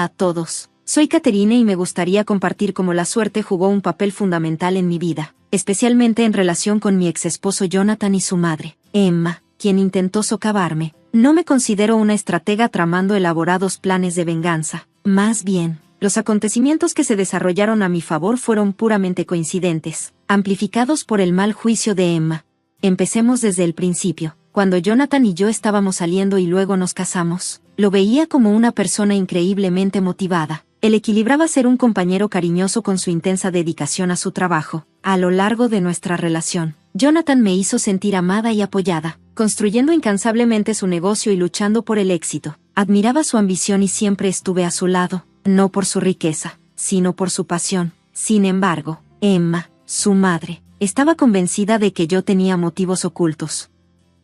a todos. Soy Caterine y me gustaría compartir cómo la suerte jugó un papel fundamental en mi vida, especialmente en relación con mi ex esposo Jonathan y su madre, Emma, quien intentó socavarme. No me considero una estratega tramando elaborados planes de venganza. Más bien, los acontecimientos que se desarrollaron a mi favor fueron puramente coincidentes, amplificados por el mal juicio de Emma. Empecemos desde el principio. Cuando Jonathan y yo estábamos saliendo y luego nos casamos, lo veía como una persona increíblemente motivada. Él equilibraba ser un compañero cariñoso con su intensa dedicación a su trabajo. A lo largo de nuestra relación, Jonathan me hizo sentir amada y apoyada, construyendo incansablemente su negocio y luchando por el éxito. Admiraba su ambición y siempre estuve a su lado, no por su riqueza, sino por su pasión. Sin embargo, Emma, su madre, estaba convencida de que yo tenía motivos ocultos.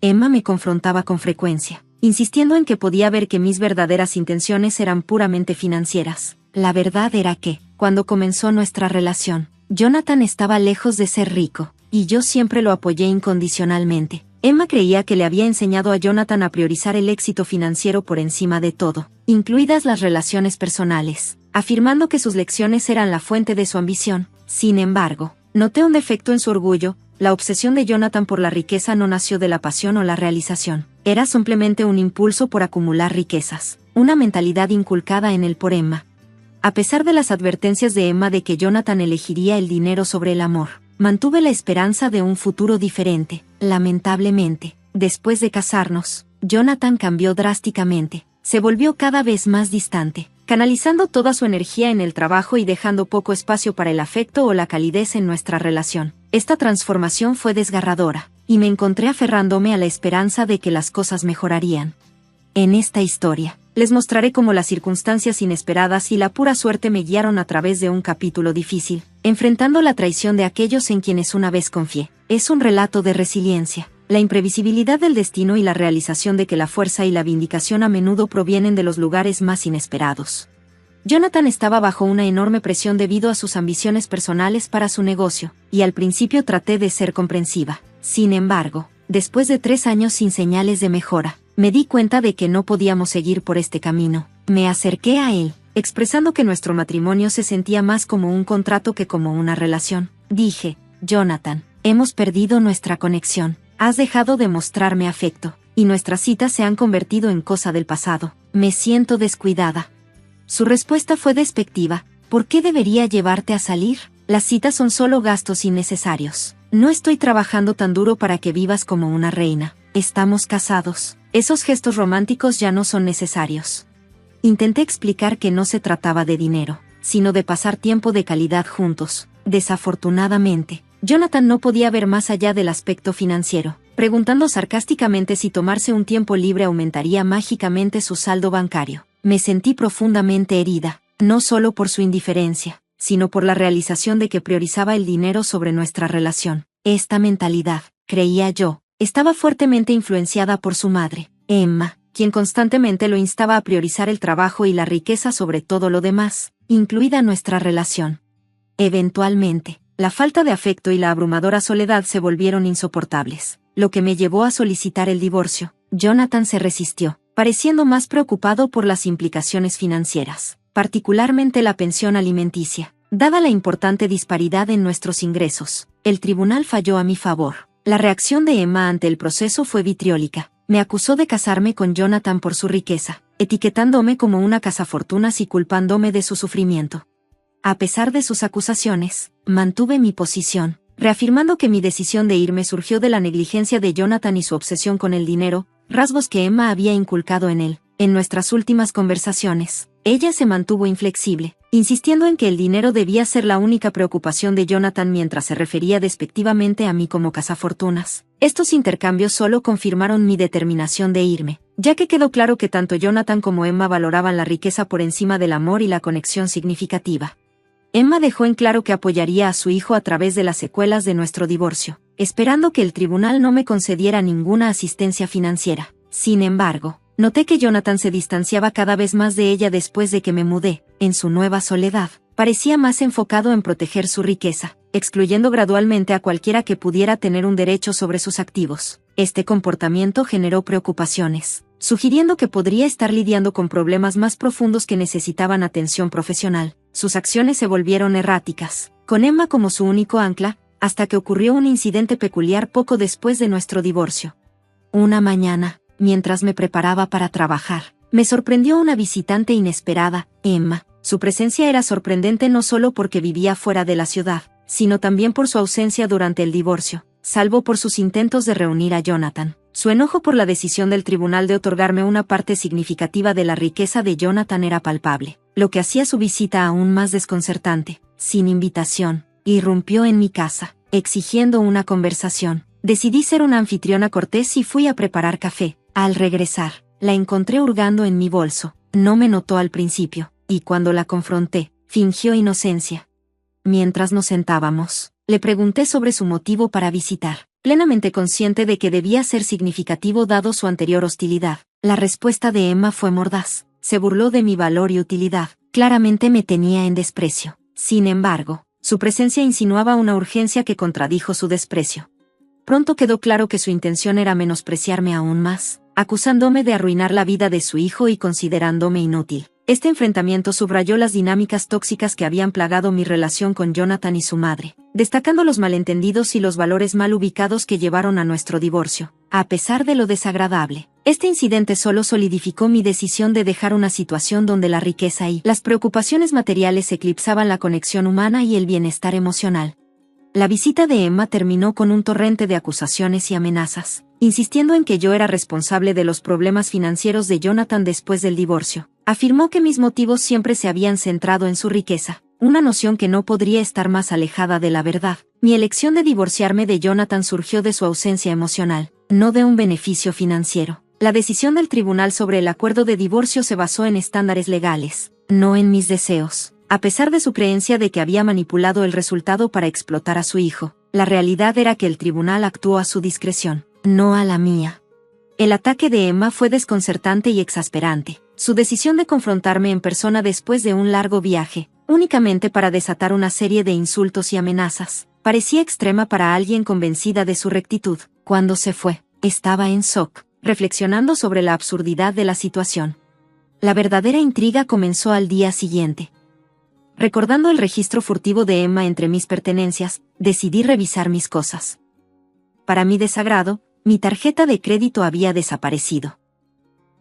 Emma me confrontaba con frecuencia, insistiendo en que podía ver que mis verdaderas intenciones eran puramente financieras. La verdad era que, cuando comenzó nuestra relación, Jonathan estaba lejos de ser rico, y yo siempre lo apoyé incondicionalmente. Emma creía que le había enseñado a Jonathan a priorizar el éxito financiero por encima de todo, incluidas las relaciones personales, afirmando que sus lecciones eran la fuente de su ambición. Sin embargo, noté un defecto en su orgullo. La obsesión de Jonathan por la riqueza no nació de la pasión o la realización. Era simplemente un impulso por acumular riquezas, una mentalidad inculcada en él por Emma. A pesar de las advertencias de Emma de que Jonathan elegiría el dinero sobre el amor, mantuve la esperanza de un futuro diferente. Lamentablemente, después de casarnos, Jonathan cambió drásticamente. Se volvió cada vez más distante, canalizando toda su energía en el trabajo y dejando poco espacio para el afecto o la calidez en nuestra relación. Esta transformación fue desgarradora, y me encontré aferrándome a la esperanza de que las cosas mejorarían. En esta historia, les mostraré cómo las circunstancias inesperadas y la pura suerte me guiaron a través de un capítulo difícil, enfrentando la traición de aquellos en quienes una vez confié. Es un relato de resiliencia, la imprevisibilidad del destino y la realización de que la fuerza y la vindicación a menudo provienen de los lugares más inesperados. Jonathan estaba bajo una enorme presión debido a sus ambiciones personales para su negocio, y al principio traté de ser comprensiva. Sin embargo, después de 3 años sin señales de mejora, me di cuenta de que no podíamos seguir por este camino. Me acerqué a él, expresando que nuestro matrimonio se sentía más como un contrato que como una relación. Dije: Jonathan, hemos perdido nuestra conexión, has dejado de mostrarme afecto, y nuestras citas se han convertido en cosa del pasado. Me siento descuidada. Su respuesta fue despectiva: ¿por qué debería llevarte a salir? Las citas son solo gastos innecesarios. No estoy trabajando tan duro para que vivas como una reina. Estamos casados. Esos gestos románticos ya no son necesarios. Intenté explicar que no se trataba de dinero, sino de pasar tiempo de calidad juntos. Desafortunadamente, Jonathan no podía ver más allá del aspecto financiero, preguntando sarcásticamente si tomarse un tiempo libre aumentaría mágicamente su saldo bancario. Me sentí profundamente herida, no solo por su indiferencia, sino por la realización de que priorizaba el dinero sobre nuestra relación. Esta mentalidad, creía yo, estaba fuertemente influenciada por su madre, Emma, quien constantemente lo instaba a priorizar el trabajo y la riqueza sobre todo lo demás, incluida nuestra relación. Eventualmente, la falta de afecto y la abrumadora soledad se volvieron insoportables, lo que me llevó a solicitar el divorcio. Jonathan se resistió, pareciendo más preocupado por las implicaciones financieras, particularmente la pensión alimenticia. Dada la importante disparidad en nuestros ingresos, el tribunal falló a mi favor. La reacción de Emma ante el proceso fue vitriólica. Me acusó de casarme con Jonathan por su riqueza, etiquetándome como una cazafortunas y culpándome de su sufrimiento. A pesar de sus acusaciones, mantuve mi posición, reafirmando que mi decisión de irme surgió de la negligencia de Jonathan y su obsesión con el dinero, rasgos que Emma había inculcado en él. En nuestras últimas conversaciones, ella se mantuvo inflexible, insistiendo en que el dinero debía ser la única preocupación de Jonathan mientras se refería despectivamente a mí como cazafortunas. Estos intercambios solo confirmaron mi determinación de irme, ya que quedó claro que tanto Jonathan como Emma valoraban la riqueza por encima del amor y la conexión significativa. Emma dejó en claro que apoyaría a su hijo a través de las secuelas de nuestro divorcio, esperando que el tribunal no me concediera ninguna asistencia financiera. Sin embargo, noté que Jonathan se distanciaba cada vez más de ella después de que me mudé. En su nueva soledad, parecía más enfocado en proteger su riqueza, excluyendo gradualmente a cualquiera que pudiera tener un derecho sobre sus activos. Este comportamiento generó preocupaciones, sugiriendo que podría estar lidiando con problemas más profundos que necesitaban atención profesional. Sus acciones se volvieron erráticas, con Emma como su único ancla, hasta que ocurrió un incidente peculiar poco después de nuestro divorcio. Una mañana, mientras me preparaba para trabajar, me sorprendió una visitante inesperada, Emma. Su presencia era sorprendente no solo porque vivía fuera de la ciudad, sino también por su ausencia durante el divorcio, salvo por sus intentos de reunir a Jonathan. Su enojo por la decisión del tribunal de otorgarme una parte significativa de la riqueza de Jonathan era palpable, lo que hacía su visita aún más desconcertante. Sin invitación, irrumpió en mi casa, exigiendo una conversación. Decidí ser una anfitriona cortés y fui a preparar café. Al regresar, la encontré hurgando en mi bolso. No me notó al principio, y cuando la confronté, fingió inocencia. Mientras nos sentábamos, le pregunté sobre su motivo para visitar, plenamente consciente de que debía ser significativo dado su anterior hostilidad. La respuesta de Emma fue mordaz. Se burló de mi valor y utilidad. Claramente me tenía en desprecio. Sin embargo, su presencia insinuaba una urgencia que contradijo su desprecio. Pronto quedó claro que su intención era menospreciarme aún más, acusándome de arruinar la vida de su hijo y considerándome inútil. Este enfrentamiento subrayó las dinámicas tóxicas que habían plagado mi relación con Jonathan y su madre, destacando los malentendidos y los valores mal ubicados que llevaron a nuestro divorcio. A pesar de lo desagradable, este incidente solo solidificó mi decisión de dejar una situación donde la riqueza y las preocupaciones materiales eclipsaban la conexión humana y el bienestar emocional. La visita de Emma terminó con un torrente de acusaciones y amenazas, insistiendo en que yo era responsable de los problemas financieros de Jonathan después del divorcio. Afirmó que mis motivos siempre se habían centrado en su riqueza, una noción que no podría estar más alejada de la verdad. Mi elección de divorciarme de Jonathan surgió de su ausencia emocional, no de un beneficio financiero. La decisión del tribunal sobre el acuerdo de divorcio se basó en estándares legales, no en mis deseos. A pesar de su creencia de que había manipulado el resultado para explotar a su hijo, la realidad era que el tribunal actuó a su discreción, no a la mía. El ataque de Emma fue desconcertante y exasperante. Su decisión de confrontarme en persona después de un largo viaje, únicamente para desatar una serie de insultos y amenazas, parecía extrema para alguien convencida de su rectitud. Cuando se fue, estaba en shock, reflexionando sobre la absurdidad de la situación. La verdadera intriga comenzó al día siguiente. Recordando el registro furtivo de Emma entre mis pertenencias, decidí revisar mis cosas. Para mi desagrado, mi tarjeta de crédito había desaparecido.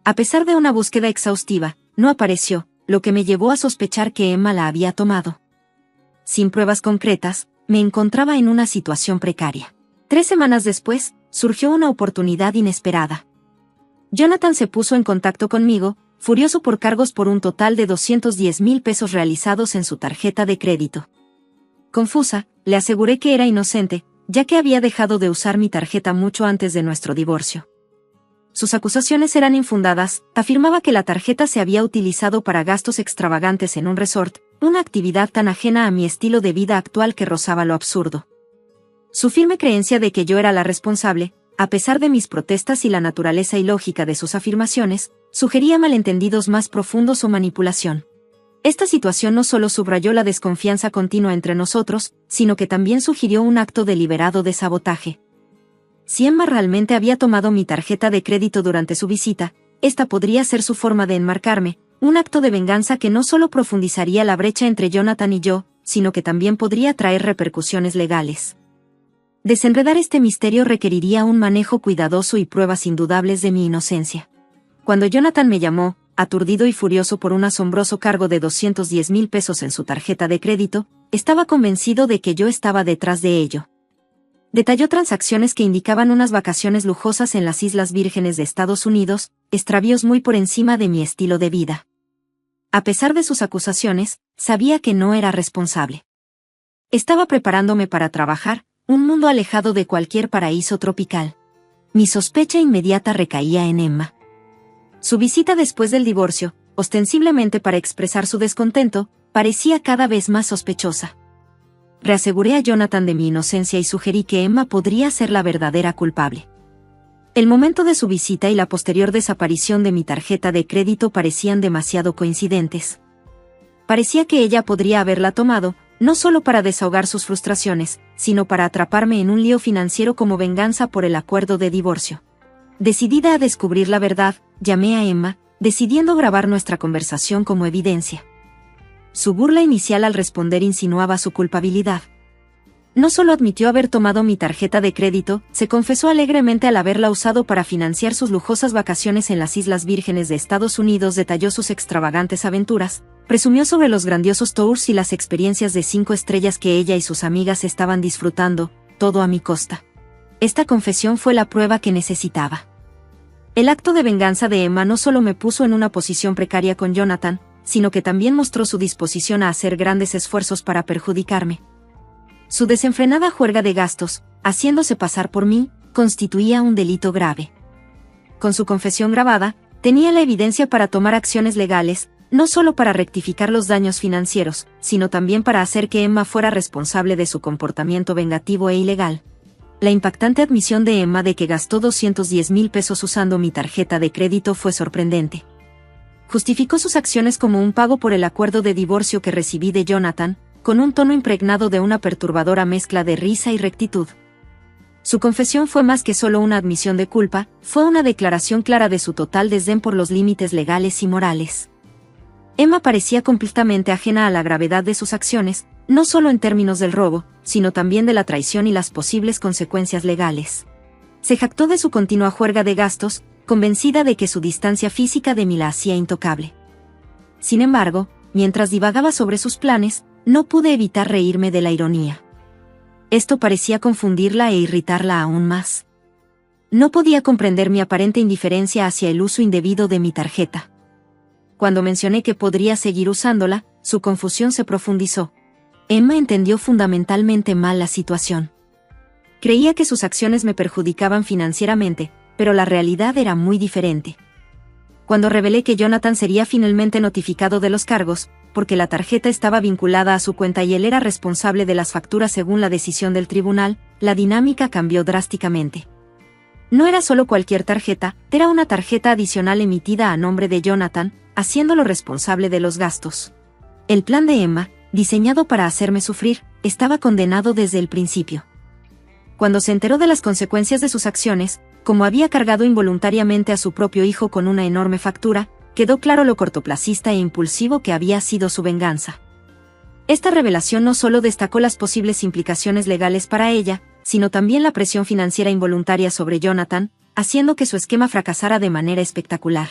A pesar de una búsqueda exhaustiva, no apareció, lo que me llevó a sospechar que Emma la había tomado. Sin pruebas concretas, me encontraba en una situación precaria. 3 semanas después, surgió una oportunidad inesperada. Jonathan se puso en contacto conmigo, furioso por cargos por un total de 210,000 pesos realizados en su tarjeta de crédito. Confusa, le aseguré que era inocente, ya que había dejado de usar mi tarjeta mucho antes de nuestro divorcio. Sus acusaciones eran infundadas. Afirmaba que la tarjeta se había utilizado para gastos extravagantes en un resort, una actividad tan ajena a mi estilo de vida actual que rozaba lo absurdo. Su firme creencia de que yo era la responsable, a pesar de mis protestas y la naturaleza ilógica de sus afirmaciones, sugería malentendidos más profundos o manipulación. Esta situación no solo subrayó la desconfianza continua entre nosotros, sino que también sugirió un acto deliberado de sabotaje. Si Emma realmente había tomado mi tarjeta de crédito durante su visita, esta podría ser su forma de enmarcarme, un acto de venganza que no solo profundizaría la brecha entre Jonathan y yo, sino que también podría traer repercusiones legales. Desenredar este misterio requeriría un manejo cuidadoso y pruebas indudables de mi inocencia. Cuando Jonathan me llamó, aturdido y furioso por un asombroso cargo de 210,000 pesos en su tarjeta de crédito, estaba convencido de que yo estaba detrás de ello. Detalló transacciones que indicaban unas vacaciones lujosas en las Islas Vírgenes de Estados Unidos, extravíos muy por encima de mi estilo de vida. A pesar de sus acusaciones, sabía que no era responsable. Estaba preparándome para trabajar, un mundo alejado de cualquier paraíso tropical. Mi sospecha inmediata recaía en Emma. Su visita después del divorcio, ostensiblemente para expresar su descontento, parecía cada vez más sospechosa. Reaseguré a Jonathan de mi inocencia y sugerí que Emma podría ser la verdadera culpable. El momento de su visita y la posterior desaparición de mi tarjeta de crédito parecían demasiado coincidentes. Parecía que ella podría haberla tomado, no solo para desahogar sus frustraciones, sino para atraparme en un lío financiero como venganza por el acuerdo de divorcio. Decidida a descubrir la verdad, llamé a Emma, decidiendo grabar nuestra conversación como evidencia. Su burla inicial al responder insinuaba su culpabilidad. No solo admitió haber tomado mi tarjeta de crédito, se confesó alegremente al haberla usado para financiar sus lujosas vacaciones en las Islas Vírgenes de Estados Unidos, detalló sus extravagantes aventuras, presumió sobre los grandiosos tours y las experiencias de 5 estrellas que ella y sus amigas estaban disfrutando, todo a mi costa. Esta confesión fue la prueba que necesitaba. El acto de venganza de Emma no solo me puso en una posición precaria con Jonathan, sino que también mostró su disposición a hacer grandes esfuerzos para perjudicarme. Su desenfrenada juerga de gastos, haciéndose pasar por mí, constituía un delito grave. Con su confesión grabada, tenía la evidencia para tomar acciones legales, no solo para rectificar los daños financieros, sino también para hacer que Emma fuera responsable de su comportamiento vengativo e ilegal. La impactante admisión de Emma de que gastó 210,000 pesos usando mi tarjeta de crédito fue sorprendente. Justificó sus acciones como un pago por el acuerdo de divorcio que recibí de Jonathan, con un tono impregnado de una perturbadora mezcla de risa y rectitud. Su confesión fue más que solo una admisión de culpa, fue una declaración clara de su total desdén por los límites legales y morales. Emma parecía completamente ajena a la gravedad de sus acciones, no solo en términos del robo, sino también de la traición y las posibles consecuencias legales. Se jactó de su continua juerga de gastos, convencida de que su distancia física de mí la hacía intocable. Sin embargo, mientras divagaba sobre sus planes, no pude evitar reírme de la ironía. Esto parecía confundirla e irritarla aún más. No podía comprender mi aparente indiferencia hacia el uso indebido de mi tarjeta. Cuando mencioné que podría seguir usándola, su confusión se profundizó. Emma entendió fundamentalmente mal la situación. Creía que sus acciones me perjudicaban financieramente, pero la realidad era muy diferente. Cuando revelé que Jonathan sería finalmente notificado de los cargos, porque la tarjeta estaba vinculada a su cuenta y él era responsable de las facturas según la decisión del tribunal, la dinámica cambió drásticamente. No era solo cualquier tarjeta, era una tarjeta adicional emitida a nombre de Jonathan, haciéndolo responsable de los gastos. El plan de Emma, diseñado para hacerme sufrir, estaba condenado desde el principio. Cuando se enteró de las consecuencias de sus acciones, como había cargado involuntariamente a su propio hijo con una enorme factura, quedó claro lo cortoplacista e impulsivo que había sido su venganza. Esta revelación no solo destacó las posibles implicaciones legales para ella, sino también la presión financiera involuntaria sobre Jonathan, haciendo que su esquema fracasara de manera espectacular.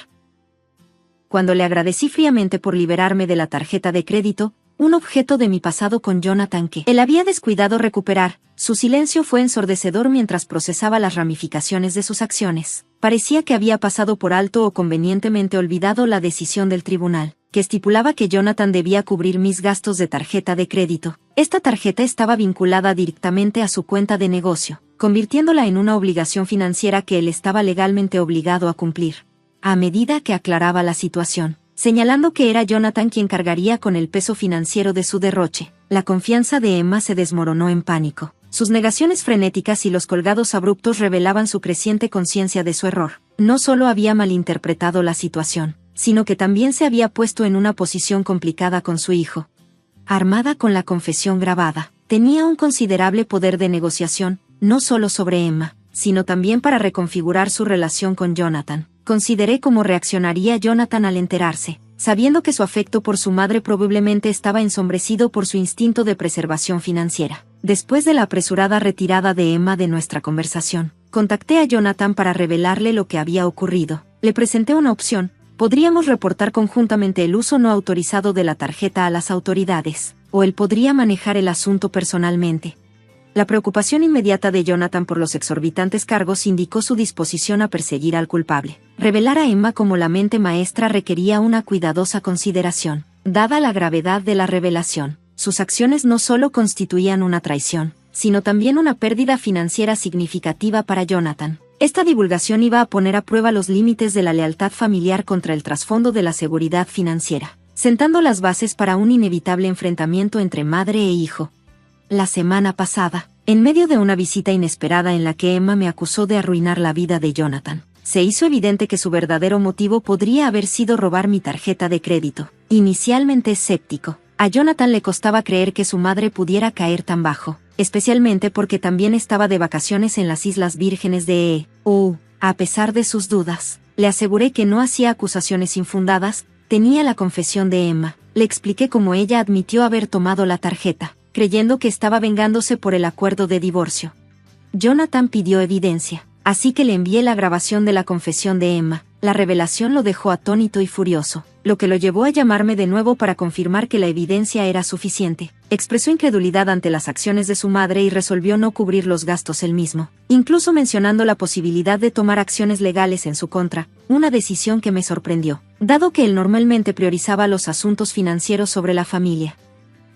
Cuando le agradecí fríamente por liberarme de la tarjeta de crédito, un objeto de mi pasado con Jonathan que él había descuidado recuperar, su silencio fue ensordecedor mientras procesaba las ramificaciones de sus acciones. Parecía que había pasado por alto o convenientemente olvidado la decisión del tribunal, que estipulaba que Jonathan debía cubrir mis gastos de tarjeta de crédito. Esta tarjeta estaba vinculada directamente a su cuenta de negocio, convirtiéndola en una obligación financiera que él estaba legalmente obligado a cumplir. A medida que aclaraba la situación, señalando que era Jonathan quien cargaría con el peso financiero de su derroche, la confianza de Emma se desmoronó en pánico. Sus negaciones frenéticas y los colgados abruptos revelaban su creciente conciencia de su error. No solo había malinterpretado la situación, sino que también se había puesto en una posición complicada con su hijo. Armada con la confesión grabada, tenía un considerable poder de negociación, no solo sobre Emma, sino también para reconfigurar su relación con Jonathan. Consideré cómo reaccionaría Jonathan al enterarse, sabiendo que su afecto por su madre probablemente estaba ensombrecido por su instinto de preservación financiera. Después de la apresurada retirada de Emma de nuestra conversación, contacté a Jonathan para revelarle lo que había ocurrido. Le presenté una opción: podríamos reportar conjuntamente el uso no autorizado de la tarjeta a las autoridades, o él podría manejar el asunto personalmente. La preocupación inmediata de Jonathan por los exorbitantes cargos indicó su disposición a perseguir al culpable. Revelar a Emma como la mente maestra requería una cuidadosa consideración. Dada la gravedad de la revelación, sus acciones no solo constituían una traición, sino también una pérdida financiera significativa para Jonathan. Esta divulgación iba a poner a prueba los límites de la lealtad familiar contra el trasfondo de la seguridad financiera, sentando las bases para un inevitable enfrentamiento entre madre e hijo. La semana pasada, en medio de una visita inesperada en la que Emma me acusó de arruinar la vida de Jonathan, se hizo evidente que su verdadero motivo podría haber sido robar mi tarjeta de crédito. Inicialmente escéptico, a Jonathan le costaba creer que su madre pudiera caer tan bajo, especialmente porque también estaba de vacaciones en las Islas Vírgenes de A pesar de sus dudas, le aseguré que no hacía acusaciones infundadas, tenía la confesión de Emma. Le expliqué cómo ella admitió haber tomado la tarjeta, creyendo que estaba vengándose por el acuerdo de divorcio. Jonathan pidió evidencia, así que le envié la grabación de la confesión de Emma. La revelación lo dejó atónito y furioso, lo que lo llevó a llamarme de nuevo para confirmar que la evidencia era suficiente. Expresó incredulidad ante las acciones de su madre y resolvió no cubrir los gastos él mismo, incluso mencionando la posibilidad de tomar acciones legales en su contra, una decisión que me sorprendió, dado que él normalmente priorizaba los asuntos financieros sobre la familia.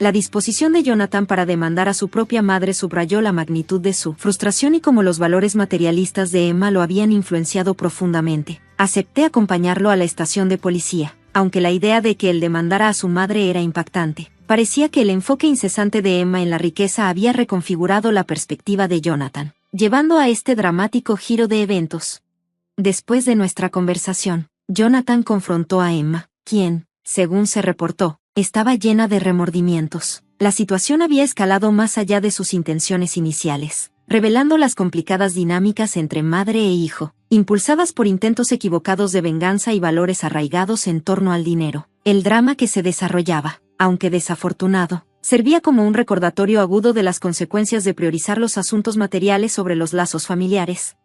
La disposición de Jonathan para demandar a su propia madre subrayó la magnitud de su frustración y cómo los valores materialistas de Emma lo habían influenciado profundamente. Acepté acompañarlo a la estación de policía, aunque la idea de que él demandara a su madre era impactante. Parecía que el enfoque incesante de Emma en la riqueza había reconfigurado la perspectiva de Jonathan, llevando a este dramático giro de eventos. Después de nuestra conversación, Jonathan confrontó a Emma, quien, según se reportó, estaba llena de remordimientos. La situación había escalado más allá de sus intenciones iniciales, revelando las complicadas dinámicas entre madre e hijo, impulsadas por intentos equivocados de venganza y valores arraigados en torno al dinero. El drama que se desarrollaba, aunque desafortunado, servía como un recordatorio agudo de las consecuencias de priorizar los asuntos materiales sobre los lazos familiares.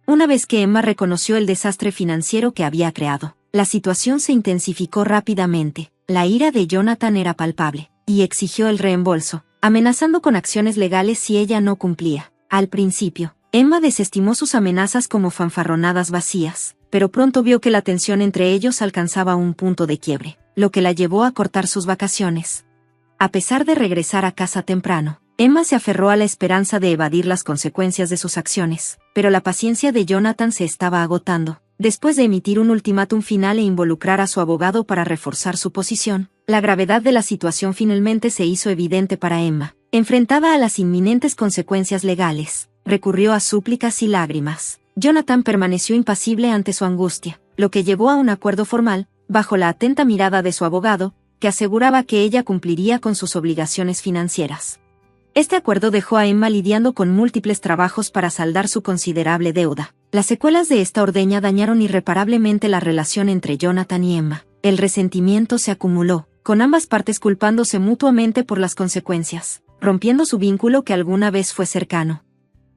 Una vez que Emma reconoció el desastre financiero que había creado, la situación se intensificó rápidamente. La ira de Jonathan era palpable, y exigió el reembolso, amenazando con acciones legales si ella no cumplía. Al principio, Emma desestimó sus amenazas como fanfarronadas vacías, pero pronto vio que la tensión entre ellos alcanzaba un punto de quiebre, lo que la llevó a cortar sus vacaciones. A pesar de regresar a casa temprano, Emma se aferró a la esperanza de evadir las consecuencias de sus acciones, pero la paciencia de Jonathan se estaba agotando. Después de emitir un ultimátum final e involucrar a su abogado para reforzar su posición, la gravedad de la situación finalmente se hizo evidente para Emma. Enfrentada a las inminentes consecuencias legales, recurrió a súplicas y lágrimas. Jonathan permaneció impasible ante su angustia, lo que llevó a un acuerdo formal, bajo la atenta mirada de su abogado, que aseguraba que ella cumpliría con sus obligaciones financieras. Este acuerdo dejó a Emma lidiando con múltiples trabajos para saldar su considerable deuda. Las secuelas de esta ordeña dañaron irreparablemente la relación entre Jonathan y Emma. El resentimiento se acumuló, con ambas partes culpándose mutuamente por las consecuencias, rompiendo su vínculo que alguna vez fue cercano.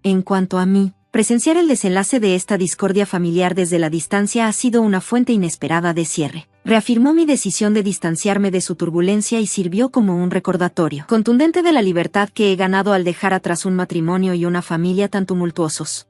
En cuanto a mí, presenciar el desenlace de esta discordia familiar desde la distancia ha sido una fuente inesperada de cierre. Reafirmó mi decisión de distanciarme de su turbulencia y sirvió como un recordatorio contundente de la libertad que he ganado al dejar atrás un matrimonio y una familia tan tumultuosos.